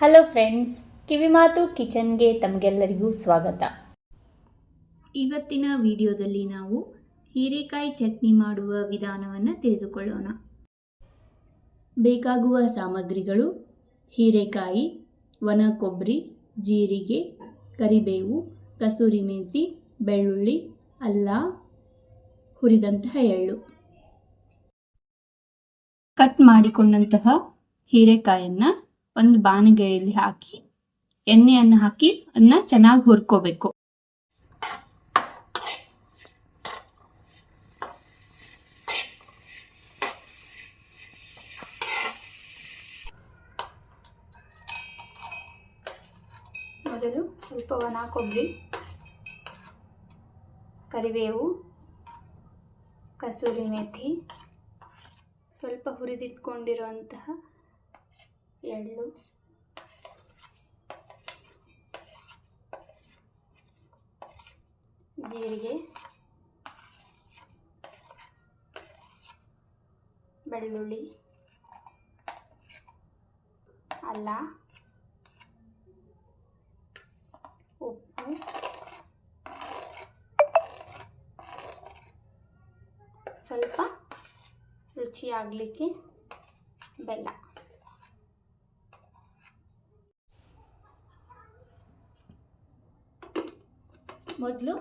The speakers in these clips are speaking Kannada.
ಹಲೋ ಫ್ರೆಂಡ್ಸ್, ಕಿವಿಮಾತು ಕಿಚನ್ಗೆ ತಮಗೆಲ್ಲರಿಗೂ ಸ್ವಾಗತ. ಇವತ್ತಿನ ವಿಡಿಯೋದಲ್ಲಿ ನಾವು ಹೀರೆಕಾಯಿ ಚಟ್ನಿ ಮಾಡುವ ವಿಧಾನವನ್ನು ತಿಳಿದುಕೊಳ್ಳೋಣ. ಬೇಕಾಗುವ ಸಾಮಗ್ರಿಗಳು: ಹೀರೆಕಾಯಿ, ಒಣ ಕೊಬ್ಬರಿ, ಜೀರಿಗೆ, ಕರಿಬೇವು, ಕಸೂರಿ ಮೇಥಿ, ಬೆಳ್ಳುಳ್ಳಿ, ಅಲ್ಲ, ಹುರಿದಂತಹ ಎಳ್ಳು. ಕಟ್ ಮಾಡಿಕೊಂಡಂತಹ ಹೀರೆಕಾಯನ್ನು ಒಂದು ಬಾಣಲೆಯಲ್ಲಿ ಹಾಕಿ ಎಣ್ಣೆಯನ್ನು ಹಾಕಿ ಅದನ್ನ ಚೆನ್ನಾಗಿ ಹುರ್ಕೋಬೇಕು. ಮೊದಲು ಸ್ವಲ್ಪ ಒಣ ಕೊಬ್ಬರಿ, ಕರಿಬೇವು, ಕಸೂರಿ ಮೇಥಿ, ಸ್ವಲ್ಪ ಹುರಿದಿಟ್ಕೊಂಡಿರುವಂತಹ ಎಳ್ಳು, ಜೀರಿಗೆ, ಬೆಳ್ಳುಳ್ಳಿ, ಅಲ್ಲ, ಉಪ್ಪು, ಸ್ವಲ್ಪ ರುಚಿಯಾಗಲಿಕ್ಕೆ ಬೆಲ್ಲ. ಮೊದಲು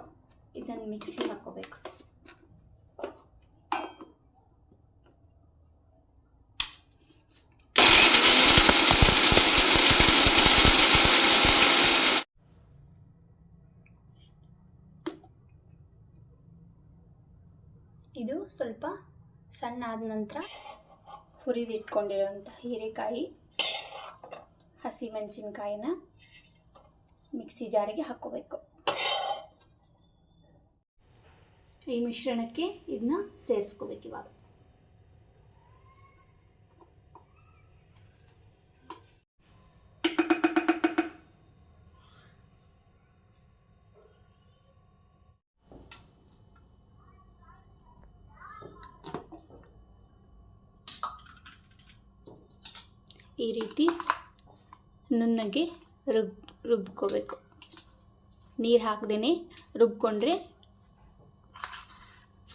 ಇದನ್ನು ಮಿಕ್ಸಿ ಹಾಕೋಬೇಕು. ಇದು ಸ್ವಲ್ಪ ಸಣ್ಣ ಆದ ನಂತರ ಹುರಿದಿಟ್ಕೊಂಡಿರೋಂಥ ಹೀರೆಕಾಯಿ, ಹಸಿಮೆಣಸಿನಕಾಯಿನ ಮಿಕ್ಸಿ ಜಾರಿಗೆ ಹಾಕೋಬೇಕು. ಈ ಮಿಶ್ರಣಕ್ಕೆ ಇದನ್ನ ಸೇರಿಸ್ಕೋಬೇಕು. ಇವಾಗ ಈ ರೀತಿ ನುಣ್ಣಗೆ ರುಬ್ಕೋಬೇಕು. ನೀರು ಹಾಕದೇನೆ ರುಬ್ಕೊಂಡ್ರೆ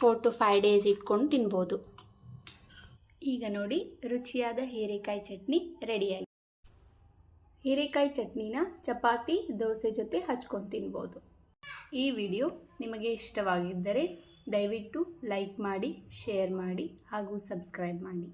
4 to 5 days ಇಟ್ಕೊಂಡು ತಿನ್ಬೋದು. ಈಗ ನೋಡಿ, ರುಚಿಯಾದ ಹೀರೆಕಾಯಿ ಚಟ್ನಿ ರೆಡಿಯಾಗಿ. ಹೀರೆಕಾಯಿ ಚಟ್ನಿನ ಚಪಾತಿ, ದೋಸೆ ಜೊತೆ ಹಚ್ಕೊಂಡು ತಿನ್ಬೋದು. ಈ ವಿಡಿಯೋ ನಿಮಗೆ ಇಷ್ಟವಾಗಿದ್ದರೆ ದಯವಿಟ್ಟು ಲೈಕ್ ಮಾಡಿ, ಶೇರ್ ಮಾಡಿ ಹಾಗೂ ಸಬ್ಸ್ಕ್ರೈಬ್ ಮಾಡಿ.